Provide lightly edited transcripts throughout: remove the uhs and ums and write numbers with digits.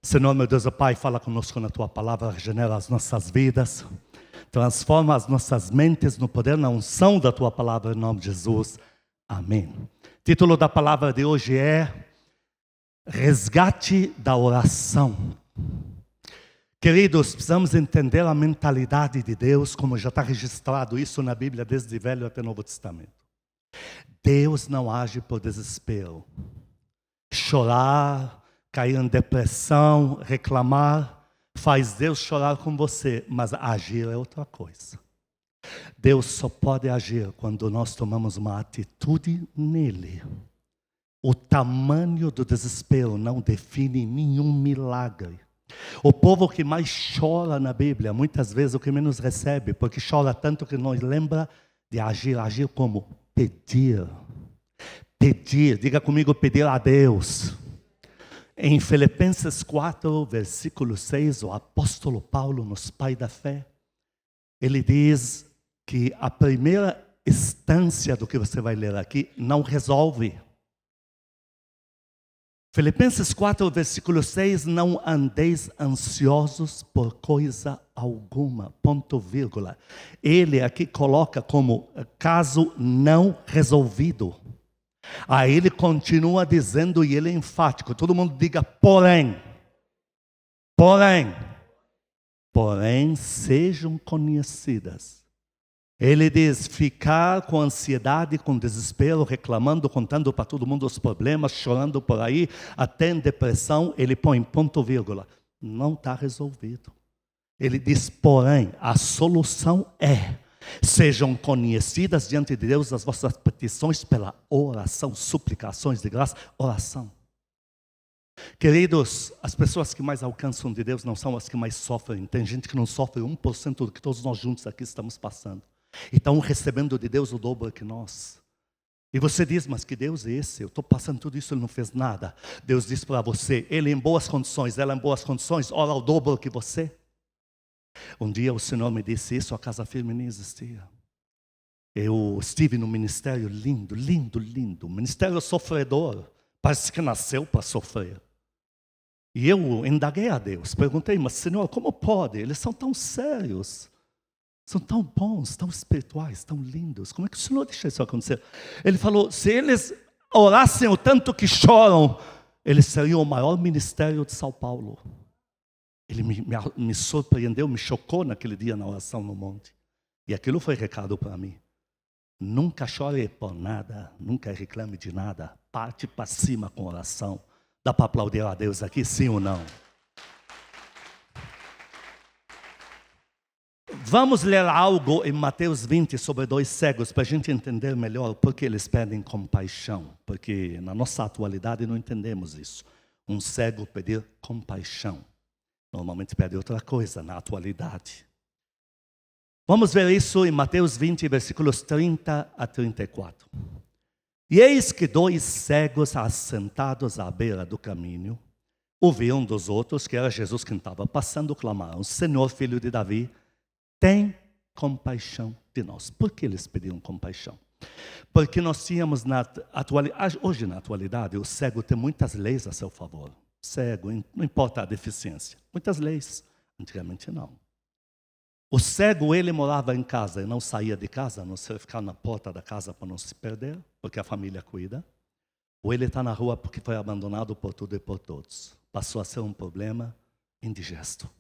Senhor, meu Deus e Pai, fala conosco na Tua palavra, regenera as nossas vidas, transforma as nossas mentes no poder, na unção da Tua palavra, em nome de Jesus. Amém. O título da palavra de hoje é Resgate da Oração. Queridos, precisamos entender a mentalidade de Deus, como já está registrado isso na Bíblia, desde o Velho até o Novo Testamento. Deus não age por desespero. Chorar, cair em depressão, reclamar, faz Deus chorar com você, mas agir é outra coisa. Deus só pode agir quando nós tomamos uma atitude nele. O tamanho do desespero não define nenhum milagre. O povo que mais chora na Bíblia, muitas vezes o que menos recebe, porque chora tanto que não lembra de agir. Agir como? Pedir. Pedir, diga comigo, pedir a Deus. Em Filipenses 4, versículo 6, o apóstolo Paulo, nos Pai da Fé, ele diz que a primeira instância do que você vai ler aqui não resolve. Filipenses 4, versículo 6, não andeis ansiosos por coisa alguma, ponto vírgula. Ele aqui coloca como caso não resolvido. Aí ele continua dizendo, e ele é enfático, todo mundo diga porém sejam conhecidas. Ele diz, ficar com ansiedade, com desespero, reclamando, contando para todo mundo os problemas, chorando por aí, até em depressão, ele põe ponto vírgula. Não está resolvido. Ele diz, porém, a solução é, sejam conhecidas diante de Deus as vossas petições pela oração, suplicações de graça, oração. Queridos, as pessoas que mais alcançam de Deus não são as que mais sofrem. Tem gente que não sofre 1% do que todos nós juntos aqui estamos passando. E estão recebendo de Deus o dobro que nós. E você diz, mas que Deus é esse? Eu estou passando tudo isso, Ele não fez nada. Deus diz para você, Ele em boas condições, ela em boas condições, ora o dobro que você. Um dia o Senhor me disse isso, a Casa Firme nem existia. Eu estive no ministério lindo, ministério sofredor, parece que nasceu para sofrer. E eu indaguei a Deus, perguntei, mas Senhor, como pode? Eles são tão sérios, são tão bons, tão espirituais, tão lindos, como é que o Senhor deixa isso acontecer? Ele falou, se eles orassem o tanto que choram, eles seriam o maior ministério de São Paulo. Ele me surpreendeu, me chocou naquele dia na oração no monte. E aquilo foi recado para mim. Nunca chore por nada, nunca reclame de nada. Parte para cima com oração. Dá para aplaudir a Deus aqui, sim ou não? Vamos ler algo em Mateus 20 sobre 2 cegos, para a gente entender melhor por que eles pedem compaixão. Porque na nossa atualidade não entendemos isso. Um cego pedir compaixão. Normalmente pede outra coisa na atualidade. Vamos ver isso em Mateus 20, versículos 30 a 34. E eis que 2 cegos assentados à beira do caminho, ouviam um dos outros, que era Jesus quem estava passando, clamaram, Senhor, Filho de Davi, tem compaixão de nós. Por que eles pediam compaixão? Porque nós tínhamos, hoje na atualidade, o cego tem muitas leis a seu favor. Cego, não importa a deficiência. Muitas leis. Antigamente não. O cego, ele morava em casa e não saía de casa, a não ser ficar na porta da casa para não se perder, porque a família cuida. Ou ele está na rua porque foi abandonado por tudo e por todos. Passou a ser um problema indigesto.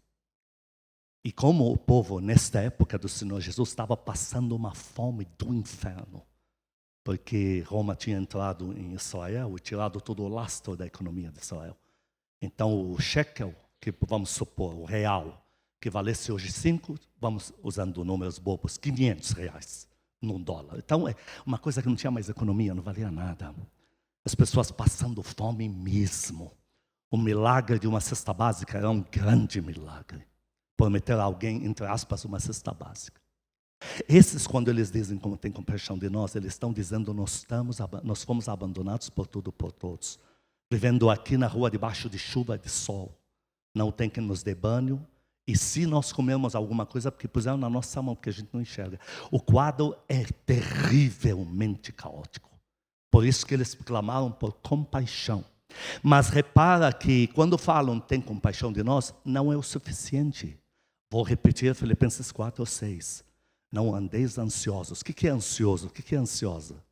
E como o povo, nesta época do Senhor Jesus, estava passando uma fome do inferno, porque Roma tinha entrado em Israel e tirado todo o lastro da economia de Israel. Então o shekel, que vamos supor, o real, que valesse hoje 5, vamos usando números bobos, 500 reais num dólar. Então é uma coisa que não tinha mais economia, não valia nada. As pessoas passando fome mesmo. O milagre de uma cesta básica era um grande milagre. Prometer a alguém, entre aspas, uma cesta básica. Esses, quando eles dizem como tem compaixão de nós, eles estão dizendo nós fomos abandonados por tudo e por todos. Vivendo aqui na rua debaixo de chuva e de sol. Não tem quem nos dê banho. E se nós comermos alguma coisa, porque puseram na nossa mão, porque a gente não enxerga. O quadro é terrivelmente caótico. Por isso que eles clamaram por compaixão. Mas repara que quando falam tem compaixão de nós, não é o suficiente. Vou repetir Filipenses 4:6. Não andeis ansiosos. O que é ansioso? O que é ansiosa?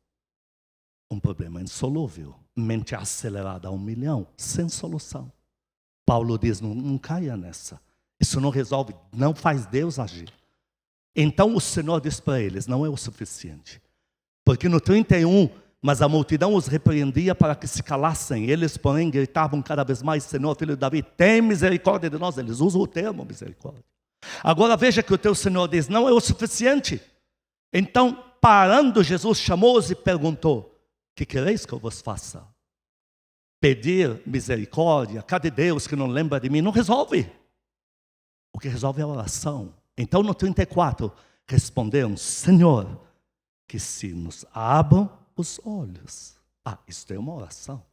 Um problema insolúvel. Mente acelerada a 1.000.000, sem solução. Paulo diz, não caia nessa. Isso não resolve, não faz Deus agir. Então o Senhor diz para eles, não é o suficiente. Porque no 31, mas a multidão os repreendia para que se calassem. Eles, porém, gritavam cada vez mais, Senhor, filho de Davi, tem misericórdia de nós. Eles usam o termo misericórdia. Agora veja que o teu Senhor diz, não é o suficiente. Então, parando, Jesus chamou-os e perguntou, que quereis que eu vos faça? Pedir misericórdia, cadê Deus que não lembra de mim? Não resolve. O que resolve é a oração. Então no 34, responderam, Senhor, que se nos abram os olhos. Isto é uma oração.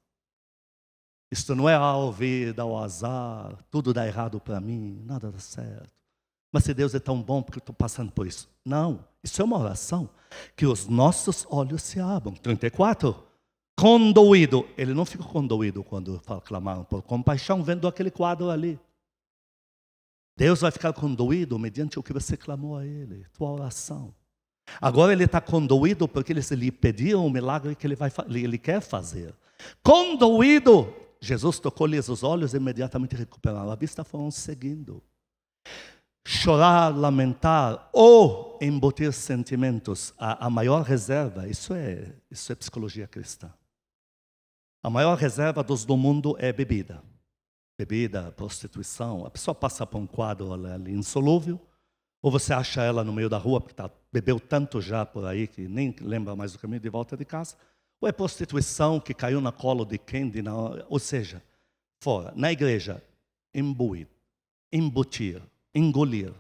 Isto não é a vida, ao azar, tudo dá errado para mim, nada dá certo. Mas se Deus é tão bom porque eu estou passando por isso. Não, isso é uma oração. Que os nossos olhos se abram. 34. Condoído. Ele não ficou condoído quando clamaram por compaixão, vendo aquele quadro ali. Deus vai ficar condoído mediante o que você clamou a Ele, tua oração. Agora Ele está condoído porque eles lhe pediram um milagre que Ele quer fazer. Condoído. Jesus tocou-lhes os olhos e imediatamente recuperaram. A vista foram seguindo. Chorar, lamentar ou embutir sentimentos, a maior reserva, isso é psicologia cristã. A maior reserva do mundo é bebida. Bebida, prostituição. A pessoa passa por um quadro ali insolúvel, ou você acha ela no meio da rua, porque bebeu tanto já por aí que nem lembra mais o caminho de volta de casa. Ou é prostituição que caiu na colo de quem, ou seja, fora. Na igreja, imbuir, embutir, engolir.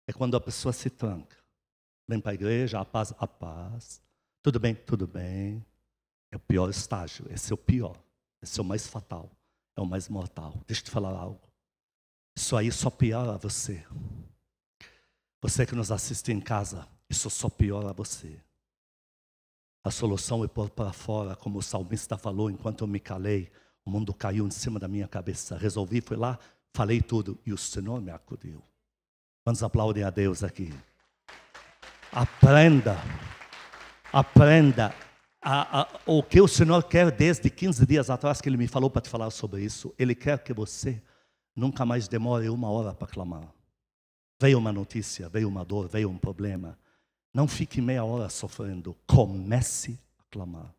É quando a pessoa se tranca. Vem para a igreja, a paz. Tudo bem, tudo bem. É o pior estágio, esse é o pior. Esse é o mais fatal, é o mais mortal. Deixa eu te falar algo. Isso aí só piora você. Você que nos assiste em casa, isso só piora você. A solução é pôr para fora, como o salmista falou, enquanto eu me calei, o mundo caiu em cima da minha cabeça. Resolvi, fui lá, falei tudo e o Senhor me acudiu. Vamos aplaudir a Deus aqui. Aprenda. O que o Senhor quer desde 15 dias atrás que Ele me falou para te falar sobre isso. Ele quer que você nunca mais demore 1 hora para clamar. Veio uma notícia, veio uma dor, veio um problema. Não fique meia hora sofrendo. Comece a clamar.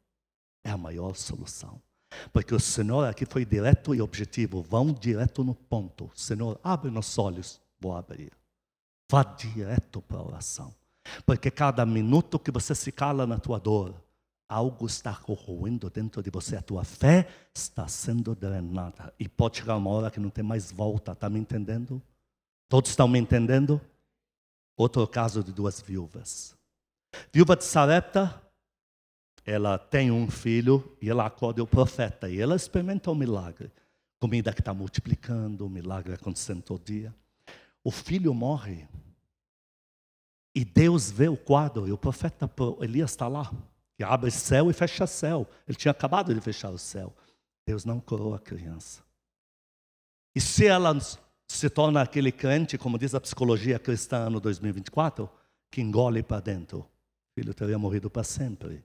É a maior solução. Porque o Senhor aqui foi direto e objetivo. Vão direto no ponto. Senhor, abre nossos olhos. Vou abrir. Vá direto para a oração. Porque cada minuto que você se cala na tua dor, algo está corroendo dentro de você. A tua fé está sendo drenada. E pode chegar uma hora que não tem mais volta. Está me entendendo? Todos estão me entendendo? Outro caso de 2 viúvas. Viúva de Sarepta, ela tem um filho e ela acorda o profeta. E ela experimenta um milagre. Comida que está multiplicando, um milagre acontecendo todo dia. O filho morre. E Deus vê o quadro. E o profeta Elias está lá. Que abre céu e fecha céu. Ele tinha acabado de fechar o céu. Deus não curou a criança. E se ela se torna aquele crente, como diz a psicologia cristã no 2024, que engole para dentro, o filho teria morrido para sempre.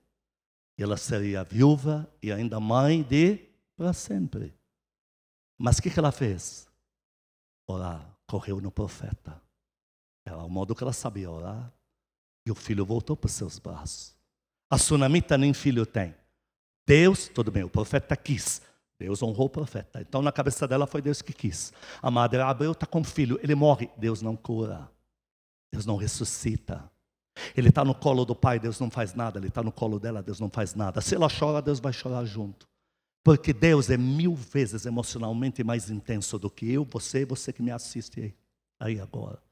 E ela seria viúva e ainda mãe de para sempre. Mas o que ela fez? Orar, correu no profeta. Era o modo que ela sabia orar. E o filho voltou para os seus braços. A sunamita nem filho tem. Deus, tudo bem, o profeta quis. Deus honrou o profeta. Então na cabeça dela foi Deus que quis. A madre Abreu está com filho, ele morre. Deus não cura. Deus não ressuscita. Ele está no colo do pai, Deus não faz nada. Ele está no colo dela, Deus não faz nada. Se ela chora, Deus vai chorar junto. Porque Deus é 1000 vezes emocionalmente mais intenso do que eu, você e você que me assiste aí agora.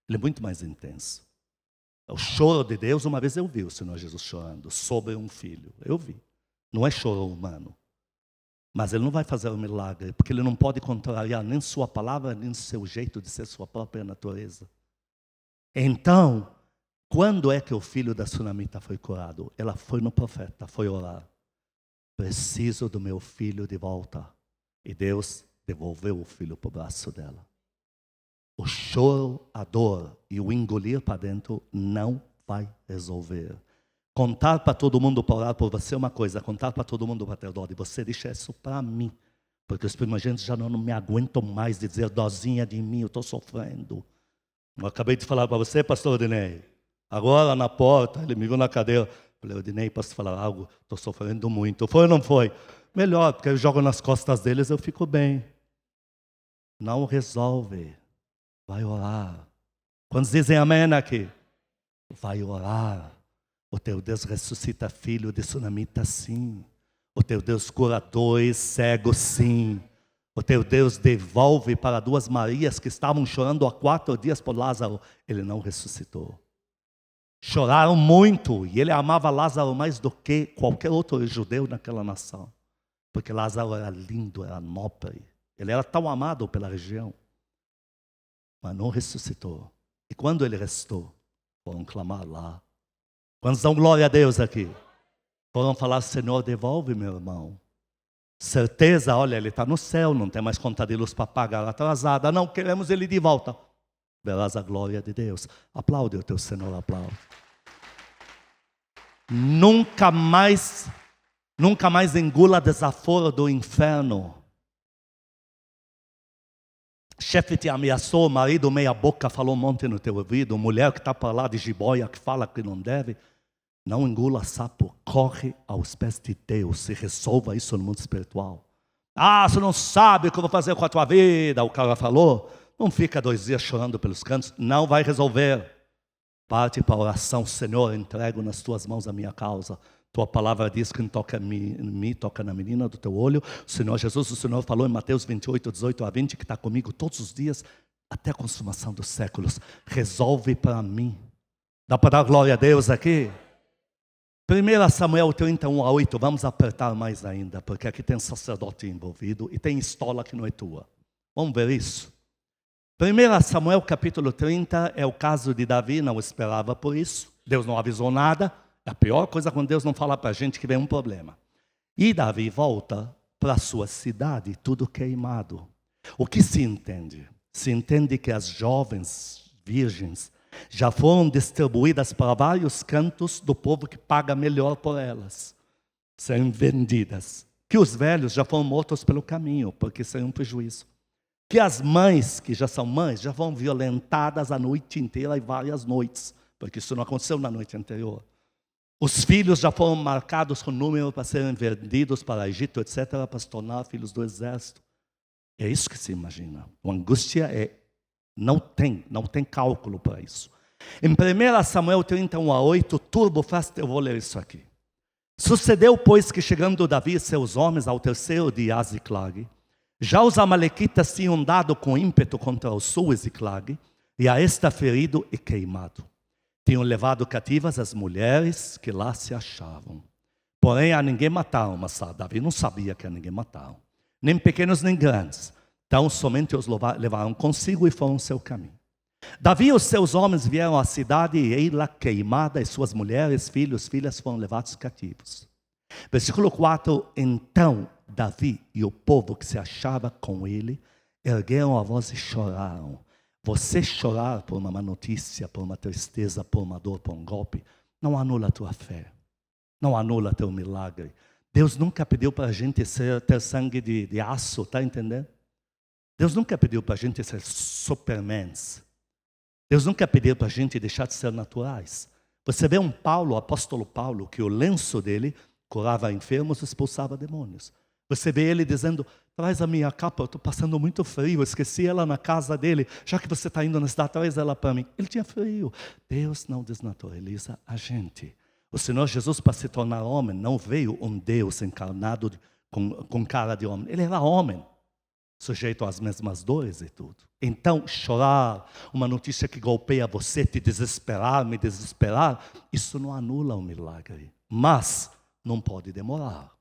Ele é muito mais intenso. O choro de Deus, uma vez eu vi o Senhor Jesus chorando sobre um filho. Eu vi. Não é choro humano. Mas Ele não vai fazer um milagre, porque Ele não pode contrariar nem sua palavra, nem seu jeito de ser, sua própria natureza. Então, quando é que o filho da sunamita foi curado? Ela foi no profeta, foi orar. preciso do meu filho de volta. E Deus devolveu o filho para o braço dela. O choro, a dor e o engolir para dentro não vai resolver. Contar para todo mundo para orar por você é uma coisa, contar para todo mundo para ter dó de você, deixa isso para mim. Porque os primogênitos já não me aguentam mais de dizer, dozinha de mim, eu estou sofrendo. Eu acabei de falar para você, pastor Odinei. Agora na porta, ele me viu na cadeira. Falei, Odinei, posso falar algo? Estou sofrendo muito. Foi ou não foi? Melhor, porque eu jogo nas costas deles, eu fico bem. Não resolve. Vai orar. Quantos dizem amém aqui? Vai orar. O teu Deus ressuscita filho de sunamita, sim. O teu Deus cura 2 cegos, sim. O teu Deus devolve para 2 Marias que estavam chorando há 4 dias por Lázaro. Ele não ressuscitou. Choraram muito. E ele amava Lázaro mais do que qualquer outro judeu naquela nação. Porque Lázaro era lindo, era nobre. Ele era tão amado pela região. Mas não ressuscitou. E quando ele ressuscitou, foram clamar lá. Quantos dão glória a Deus aqui? Foram falar, Senhor, devolve meu irmão. Certeza, olha, ele está no céu, não tem mais conta de luz para pagar atrasada. Não, queremos ele de volta. Verás a glória de Deus. Aplaude o teu Senhor, aplaude. Nunca mais engula desaforo do inferno. Chefe te ameaçou, marido meia boca falou um monte no teu ouvido, mulher que está para lá de jiboia que fala que não deve. Não engula sapo, corre aos pés de Deus e resolva isso no mundo espiritual. Você não sabe o que eu vou fazer com a tua vida, o cara falou. Não fica 2 dias chorando pelos cantos, não vai resolver. Parte para a oração, Senhor, entrego nas tuas mãos a minha causa. Tua palavra diz que toca em mim, toca na menina do teu olho. O Senhor Jesus, o Senhor falou em Mateus 28, 18 a 20, que está comigo todos os dias, até a consumação dos séculos. Resolve para mim. Dá para dar glória a Deus aqui? 1 Samuel 31 a 8, vamos apertar mais ainda, porque aqui tem sacerdote envolvido e tem estola que não é tua. Vamos ver isso? 1 Samuel capítulo 30 é o caso de Davi, não esperava por isso. Deus não avisou nada. É a pior coisa quando Deus não fala para a gente que vem um problema. E Davi volta para a sua cidade, tudo queimado. O que se entende? Se entende que as jovens virgens já foram distribuídas para vários cantos do povo que paga melhor por elas. Serem vendidas. Que os velhos já foram mortos pelo caminho, porque isso é um prejuízo. Que as mães, que já são mães, já foram violentadas a noite inteira e várias noites, porque isso não aconteceu na noite anterior. Os filhos já foram marcados com número para serem vendidos para o Egito, etc., para se tornar filhos do exército. É isso que se imagina. A angústia não tem cálculo para isso. Em 1 Samuel 31 a 8, turbo fast, eu vou ler isso aqui. Sucedeu, pois, que chegando Davi e seus homens ao 3º dia de Ziclag, já os amalequitas tinham dado com ímpeto contra o sul de Ziclag, e a esta ferido e queimado. Tinham levado cativas as mulheres que lá se achavam. Porém, a ninguém mataram, mas Davi não sabia que a ninguém mataram. Nem pequenos, nem grandes. Então, somente os levaram consigo e foram seu caminho. Davi e os seus homens vieram à cidade e ei-la queimada, e suas mulheres, filhos, filhas foram levados cativos. Versículo 4, então Davi e o povo que se achava com ele, ergueram a voz e choraram. Você chorar por uma má notícia, por uma tristeza, por uma dor, por um golpe, não anula a tua fé. Não anula teu milagre. Deus nunca pediu para a gente ter sangue de aço, está entendendo? Deus nunca pediu para a gente ser supermans. Deus nunca pediu para a gente deixar de ser naturais. Você vê um Paulo, o apóstolo Paulo, que o lenço dele curava enfermos e expulsava demônios. Você vê ele dizendo, traz a minha capa, eu estou passando muito frio, eu esqueci ela na casa dele, já que você está indo na cidade, traz ela para mim. Ele tinha frio. Deus não desnaturaliza a gente. O Senhor Jesus, para se tornar homem, não veio um Deus encarnado com cara de homem. Ele era homem, sujeito às mesmas dores e tudo. Então, chorar, uma notícia que golpeia você, te desesperar, me desesperar, isso não anula o milagre. Mas não pode demorar.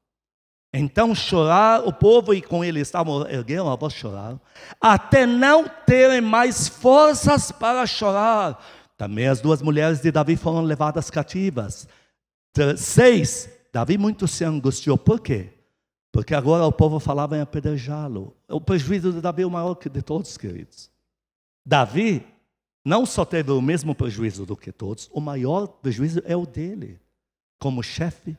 Então chorar o povo, e com ele estavam erguendo a voz, chorar, até não terem mais forças para chorar. Também as 2 mulheres de Davi foram levadas cativas. 6, Davi muito se angustiou. Por quê? Porque agora o povo falava em apedrejá-lo. O prejuízo de Davi é o maior que de todos, queridos. Davi não só teve o mesmo prejuízo do que todos, o maior prejuízo é o dele. Como chefe,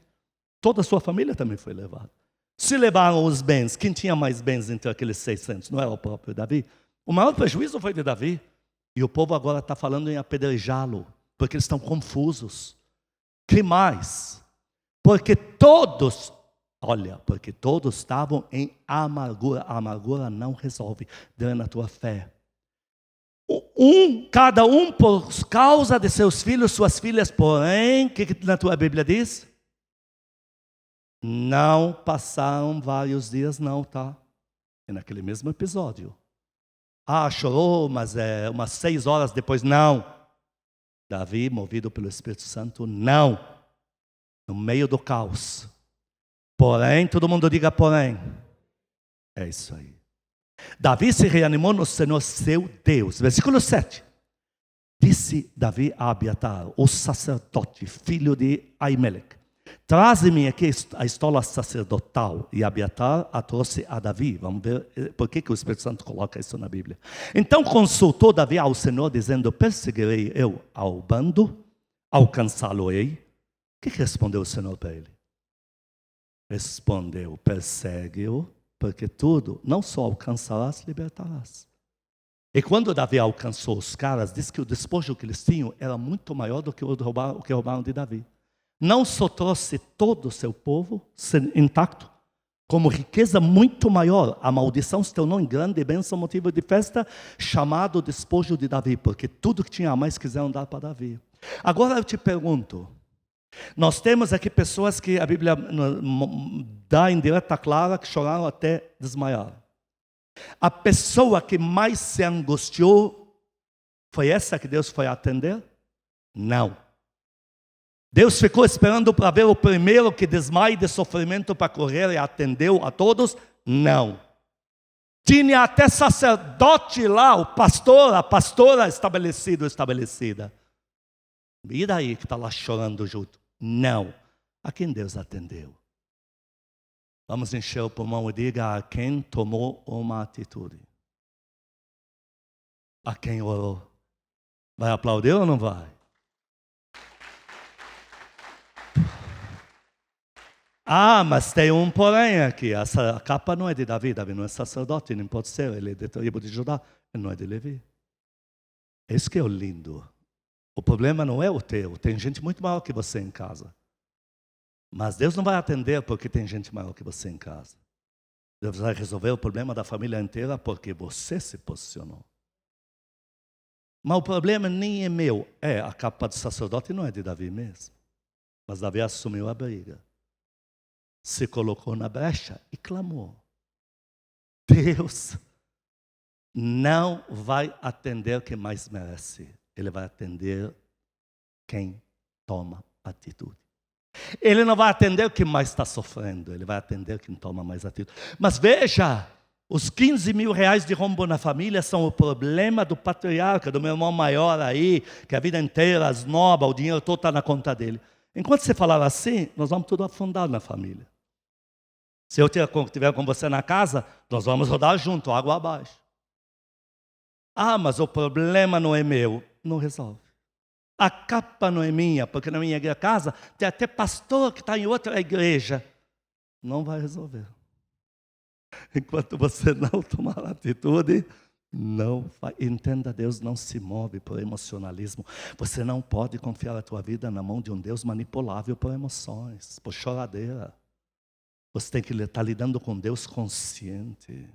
toda a sua família também foi levada. Se levaram os bens, quem tinha mais bens entre aqueles 600? Não era o próprio Davi? O maior prejuízo foi de Davi. E o povo agora está falando em apedrejá-lo, porque eles estão confusos. Que mais? Porque todos estavam em amargura. A amargura não resolve, drena a tua fé. Cada um por causa de seus filhos, suas filhas, porém, o que na tua Bíblia diz? Não passaram vários dias, não, tá? É naquele mesmo episódio. Chorou, mas umas 6 horas depois, não. Davi, movido pelo Espírito Santo, não. No meio do caos. Porém, todo mundo diga porém. É isso aí. Davi se reanimou no Senhor seu Deus. Versículo 7. Disse Davi a Abiatar, o sacerdote, filho de Aimeleque: traze-me aqui a estola sacerdotal. E Abiatar a trouxe a Davi. Vamos ver por que o Espírito Santo coloca isso na Bíblia. Então consultou Davi ao Senhor, dizendo: perseguirei eu ao bando? Alcançá-lo-ei? O que respondeu o Senhor para ele? Respondeu: persegue-o, porque tudo, não só alcançarás, libertarás. E quando Davi alcançou os caras, disse que o despojo que eles tinham era muito maior do que o que roubaram de Davi. Não só trouxe todo o seu povo intacto, como riqueza muito maior. A maldição se tornou em grande bênção, motivo de festa, chamado despojo de Davi, porque tudo que tinha a mais quiseram dar para Davi. Agora eu te pergunto, nós temos aqui pessoas que a Bíblia dá em direta clara que choraram até desmaiar. A pessoa que mais se angustiou foi essa que Deus foi atender? Não. Deus ficou esperando para ver o primeiro que desmaie de sofrimento para correr e atendeu a todos? Não. Tinha até sacerdote lá, o pastor, a pastora estabelecida. E daí que está lá chorando junto? Não. A quem Deus atendeu? Vamos encher o pulmão e diga: a quem tomou uma atitude. A quem orou. Vai aplaudir ou não vai? Mas tem um porém aqui. Essa capa não é de Davi. Davi não é sacerdote, nem pode ser. Ele é de tribo de Judá. Ele não é de Levi. Esse que é o lindo. O problema não é o teu. Tem gente muito maior que você em casa. Mas Deus não vai atender porque tem gente maior que você em casa. Deus vai resolver o problema da família inteira porque você se posicionou. Mas o problema nem é meu. A capa do sacerdote não é de Davi mesmo. Mas Davi assumiu a briga. Se colocou na brecha e clamou. Deus não vai atender quem mais merece. Ele vai atender quem toma atitude. Ele não vai atender quem mais está sofrendo. Ele vai atender quem toma mais atitude. Mas veja, os 15 mil reais de rombo na família são o problema do patriarca, do meu irmão maior aí, que a vida inteira esnoba, o dinheiro todo está na conta dele. Enquanto você falar assim, nós vamos tudo afundar na família. Se eu estiver com você na casa, nós vamos rodar junto, água abaixo. Mas o problema não é meu. Não resolve. A capa não é minha, porque na minha casa tem até pastor que está em outra igreja. Não vai resolver. Enquanto você não tomar atitude, não vai. Entenda, Deus não se move por emocionalismo. Você não pode confiar a tua vida na mão de um Deus manipulável por emoções, por choradeira. Você tem que estar lidando com Deus consciente.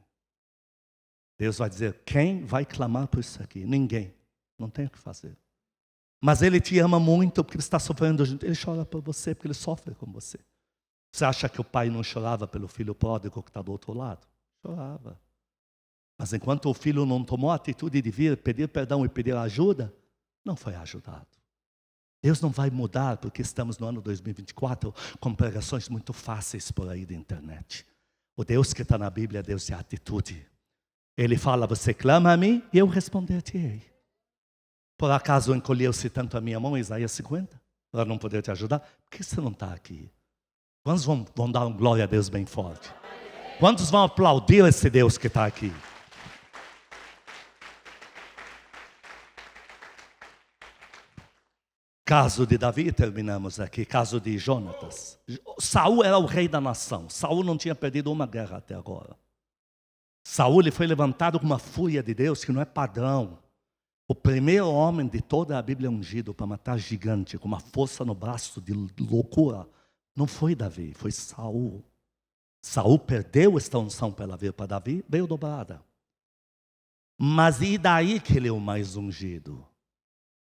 Deus vai dizer: quem vai clamar por isso aqui? Ninguém. Não tem o que fazer. Mas Ele te ama muito porque Ele está sofrendo junto. Ele chora por você porque Ele sofre com você. Você acha que o pai não chorava pelo filho pródigo que está do outro lado? Chorava. Mas enquanto o filho não tomou a atitude de vir pedir perdão e pedir ajuda, não foi ajudado. Deus não vai mudar porque estamos no ano 2024 com pregações muito fáceis por aí da internet. O Deus que está na Bíblia é Deus de atitude. Ele fala: você clama a mim e eu responder-te-ei. Por acaso encolheu-se tanto a minha mão, Isaías 50, para não poder te ajudar? Por que você não está aqui? Quantos vão dar um glória a Deus bem forte? Quantos vão aplaudir esse Deus que está aqui? Caso de Davi, terminamos aqui. Caso de Jonatas. Saul era o rei da nação. Saul não tinha perdido uma guerra até agora. Saul ele foi levantado com uma fúria de Deus que não é padrão. O primeiro homem de toda a Bíblia ungido para matar gigante, com uma força no braço de loucura, não foi Davi, foi Saul. Saul perdeu esta unção para ela vir para Davi, veio dobrada. Mas e daí que ele é o mais ungido?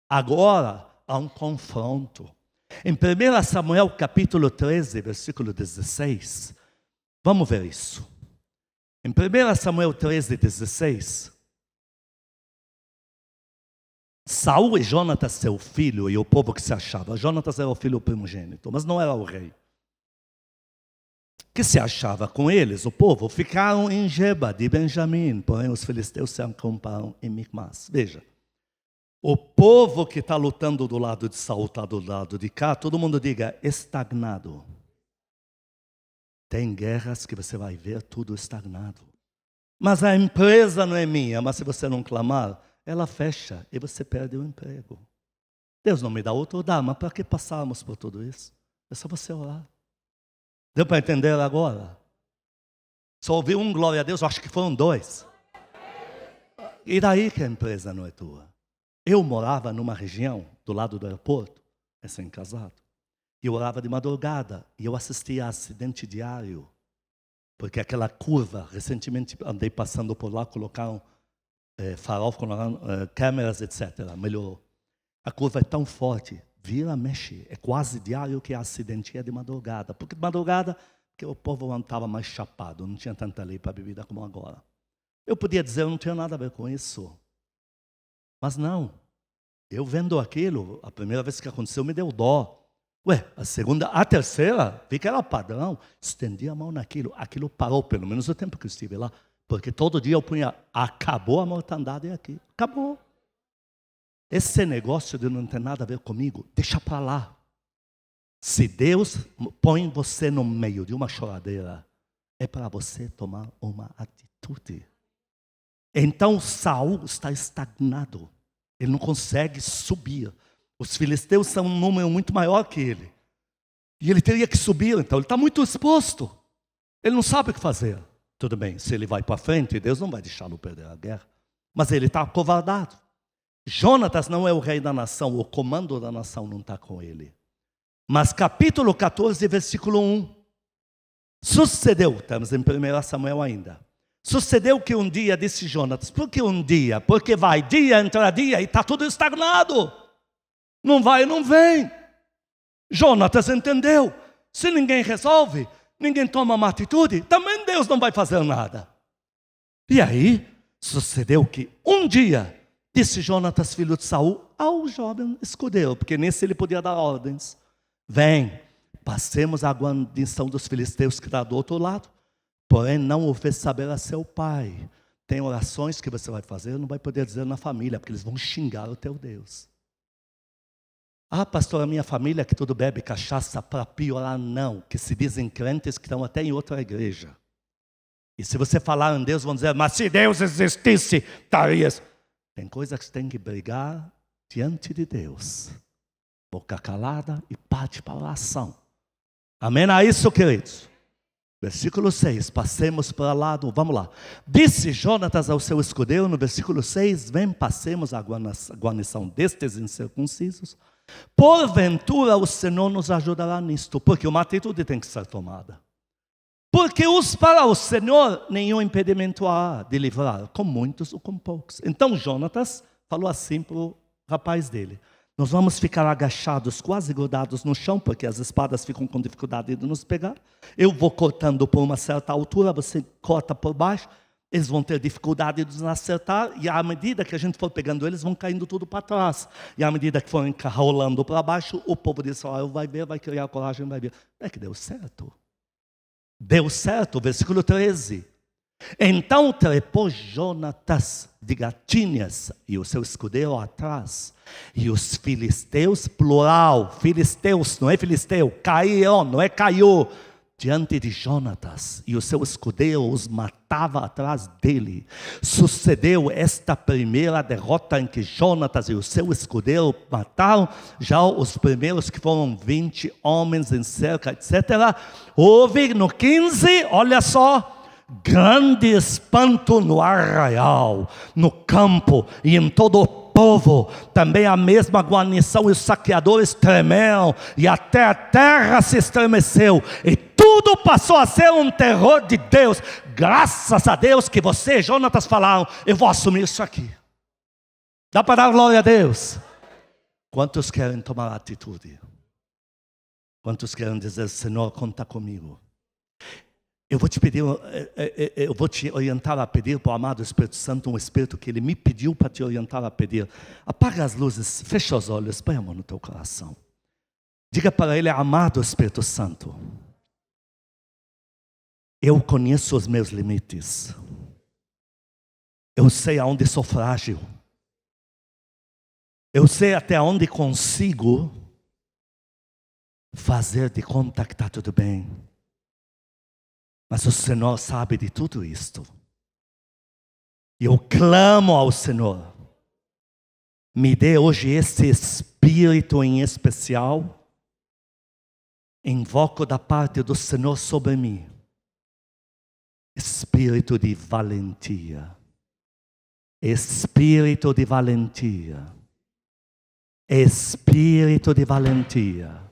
Agora há um confronto. Em 1 Samuel capítulo 13, versículo 16, vamos ver isso. Em 1 Samuel 13, 16, Saul e Jonatas, seu filho, e o povo que se achava. Jonatas era o filho primogênito, mas não era o rei. Que se achava com eles, o povo, ficaram em Geba de Benjamim, porém os filisteus se acamparam em Micmas. Veja, o povo que está lutando do lado de Saul está do lado de cá, todo mundo diga, estagnado. Tem guerras que você vai ver tudo estagnado. Mas a empresa não é minha, mas se você não clamar, ela fecha e você perde o emprego. Deus não me dá outro, dá, mas para que passarmos por tudo isso? É só você orar. Deu para entender agora? Só ouvi um glória a Deus, acho que foram 2. E daí que a empresa não é tua? Eu morava numa região do lado do aeroporto, recém-casado. E eu orava de madrugada e eu assistia a acidente diário. Porque aquela curva, recentemente andei passando por lá, colocaram farol, câmeras, etc. Melhorou. A curva é tão forte, vira, mexe. É quase diário que a acidente é de madrugada. Porque de madrugada, porque o povo estava mais chapado, não tinha tanta lei para bebida como agora. Eu podia dizer, eu não tinha nada a ver com isso. Mas não. Eu vendo aquilo, a primeira vez que aconteceu, me deu dó. A segunda, a terceira, vi que era padrão. Estendi a mão naquilo. Aquilo parou, pelo menos o tempo que eu estive lá. Porque todo dia eu punha, acabou a mortandade aqui. Acabou. Esse negócio de não ter nada a ver comigo, deixa para lá. Se Deus põe você no meio de uma choradeira, é para você tomar uma atitude. Então Saul está estagnado. Ele não consegue subir. Os filisteus são um número muito maior que ele. E ele teria que subir, então ele está muito exposto. Ele não sabe o que fazer. Tudo bem, se ele vai para frente, Deus não vai deixá-lo perder a guerra. Mas ele está acovardado. Jonatas não é o rei da nação, o comando da nação não está com ele. Mas capítulo 14, versículo 1. Sucedeu, estamos em 1 Samuel ainda. Sucedeu que um dia, disse Jonatas, por que um dia? Porque vai dia, entra dia e está tudo estagnado. Não vai, não vem. Jonatas entendeu. Se ninguém resolve, ninguém toma uma atitude, também Deus não vai fazer nada. E aí, sucedeu que um dia, disse Jonatas, filho de Saul, ao jovem escudeiro, porque nesse ele podia dar ordens. Vem, passemos a guarnição dos filisteus que está do outro lado, porém não o fez saber a seu pai. Tem orações que você vai fazer, não vai poder dizer na família, porque eles vão xingar o teu Deus. Ah, pastor, a minha família que tudo bebe cachaça para piorar, não. Que se dizem crentes que estão até em outra igreja. E se você falar em Deus, vão dizer, mas se Deus existisse, estarias. Tem coisas que você tem que brigar diante de Deus. Boca calada e parte para a oração. Amém a isso, queridos? Versículo 6, passemos para lá, vamos lá. Disse Jonatas ao seu escudeiro, no versículo 6, vem, passemos a guarnição destes incircuncisos. Porventura o Senhor nos ajudará nisto, porque uma atitude tem que ser tomada. Porque para o Senhor nenhum impedimento há de livrar, com muitos ou com poucos. Então Jonatas falou assim para o rapaz dele, nós vamos ficar agachados, quase grudados no chão, porque as espadas ficam com dificuldade de nos pegar. Eu vou cortando por uma certa altura, você corta por baixo, eles vão ter dificuldade de nos acertar, e à medida que a gente for pegando eles, vão caindo tudo para trás. E à medida que forem rolando para baixo, o povo diz, vai ver, vai criar coragem, vai ver. É que deu certo. Deu certo, versículo 13. Então trepou Jonatas de gatinhas, e o seu escudeiro atrás, e os filisteus, plural, filisteus, não é filisteu, caíram, não é caiu, diante de Jonatas, e o seu escudeiro os matava atrás dele. Sucedeu esta primeira derrota em que Jonatas e o seu escudeiro mataram já os primeiros, que foram 20 homens em cerca, etc. Houve no 15, olha só, grande espanto no arraial, no campo e em todo o povo. Também a mesma guarnição e os saqueadores tremeram, e até a terra se estremeceu, e tudo passou a ser um terror de Deus. Graças a Deus que você e Jonatas falaram: eu vou assumir isso aqui. Dá para dar glória a Deus? Quantos querem tomar atitude? Quantos querem dizer: Senhor, conta comigo? Eu vou te pedir, eu vou te orientar a pedir para o amado Espírito Santo, um Espírito que Ele me pediu para te orientar a pedir. Apaga as luzes, fecha os olhos, põe a mão no teu coração. Diga para Ele: amado Espírito Santo, eu conheço os meus limites. Eu sei aonde sou frágil. Eu sei até onde consigo fazer de conta que está tudo bem. Mas o Senhor sabe de tudo isto. E eu clamo ao Senhor: me dê hoje esse Espírito em especial. Invoco da parte do Senhor sobre mim espírito de valentia. Espírito de valentia. Espírito de valentia.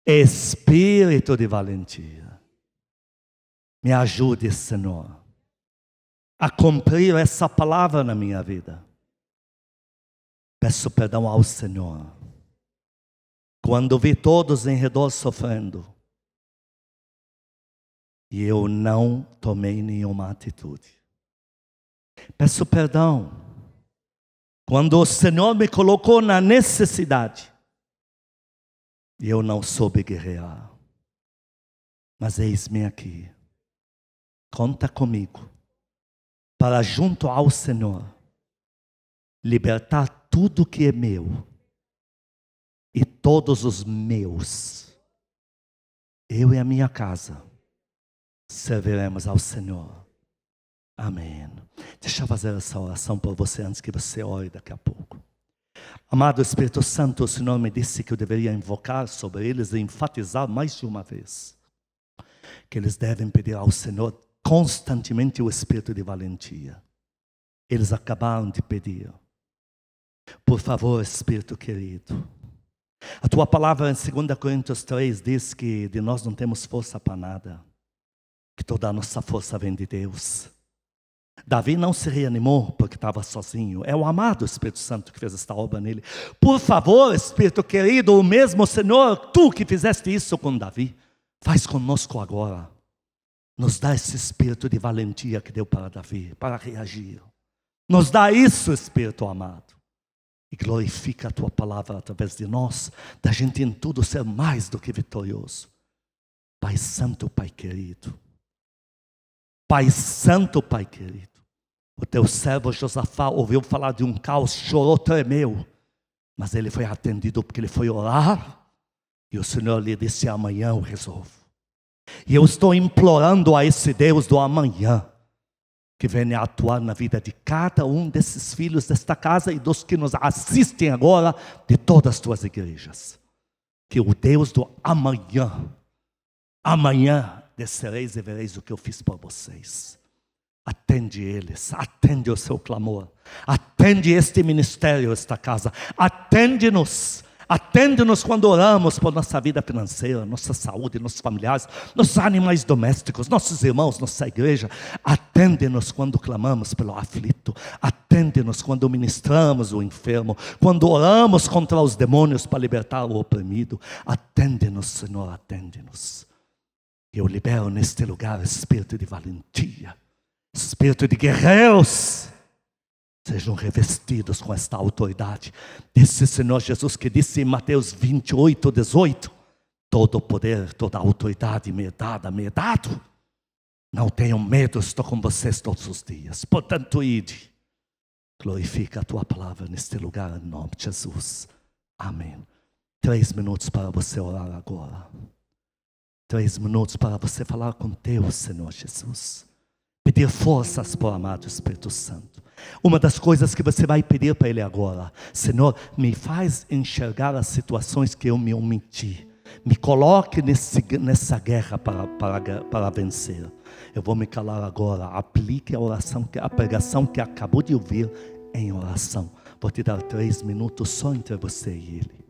Espírito de valentia. Me ajude, Senhor, a cumprir essa palavra na minha vida. Peço perdão ao Senhor. Quando vi todos em redor sofrendo, e eu não tomei nenhuma atitude. Peço perdão. Quando o Senhor me colocou na necessidade, e eu não soube guerrear. Mas eis-me aqui. Conta comigo, para junto ao Senhor, libertar tudo que é meu, e todos os meus. Eu e a minha casa serviremos ao Senhor. Amém. Deixa eu fazer essa oração por você antes que você ore daqui a pouco. Amado Espírito Santo, o Senhor me disse que eu deveria invocar sobre eles e enfatizar mais de uma vez que eles devem pedir ao Senhor constantemente o espírito de valentia. Eles acabaram de pedir. Por favor, Espírito querido. A tua palavra em 2 Coríntios 3 diz que de nós não temos força para nada, que toda a nossa força vem de Deus. Davi não se reanimou porque estava sozinho. É o amado Espírito Santo que fez esta obra nele. Por favor, Espírito querido, o mesmo Senhor, tu que fizeste isso com Davi, faz conosco agora. Nos dá esse espírito de valentia que deu para Davi, para reagir. Nos dá isso, Espírito amado. E glorifica a tua palavra através de nós, da gente em tudo ser mais do que vitorioso. Pai Santo, Pai querido. Pai Santo, Pai querido. O teu servo Josafá ouviu falar de um caos, chorou, tremeu. Mas ele foi atendido porque ele foi orar. E o Senhor lhe disse: amanhã eu resolvo. E eu estou implorando a esse Deus do amanhã, que venha atuar na vida de cada um desses filhos desta casa e dos que nos assistem agora, de todas as tuas igrejas. Que o Deus do amanhã, amanhã descereis e vereis o que eu fiz por vocês. Atende eles, atende o seu clamor, atende este ministério, esta casa, atende-nos quando oramos por nossa vida financeira, nossa saúde, nossos familiares, nossos animais domésticos, nossos irmãos, nossa igreja. Atende-nos quando clamamos pelo aflito, atende-nos quando ministramos o enfermo, quando oramos contra os demônios para libertar o oprimido. Atende-nos, Senhor, atende-nos. Eu libero neste lugar espírito de valentia, espírito de guerreiros. Sejam revestidos com esta autoridade desse Senhor Jesus, que disse em Mateus 28, 18: todo o poder, toda a autoridade me é dado. Não tenham medo, estou com vocês todos os dias. Portanto, ide. Glorifica a tua palavra neste lugar, em nome de Jesus. Amém. 3 minutos para você orar agora. 3 minutos para você falar com Deus, Senhor Jesus. Pedir forças para o amado Espírito Santo. Uma das coisas que você vai pedir para Ele agora: Senhor, me faz enxergar as situações que eu me omiti. Me coloque nessa guerra para vencer. Eu vou me calar agora. Aplique a pregação que acabou de ouvir em oração. Vou te dar 3 minutos só entre você e Ele.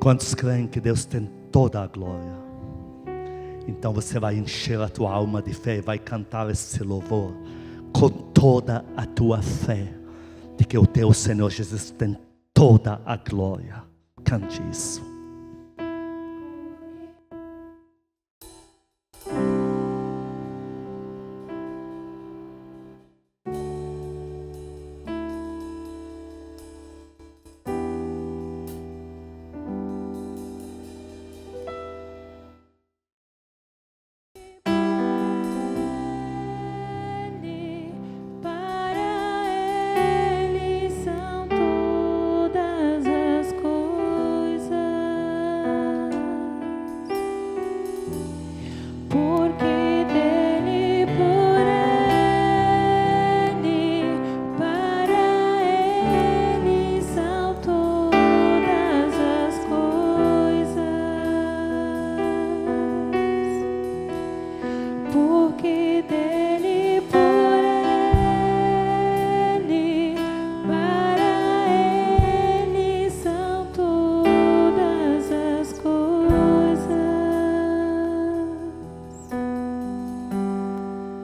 Quantos creem que Deus tem toda a glória? Então você vai encher a tua alma de fé e vai cantar esse louvor com toda a tua fé, de que o teu Senhor Jesus tem toda a glória. Cante isso.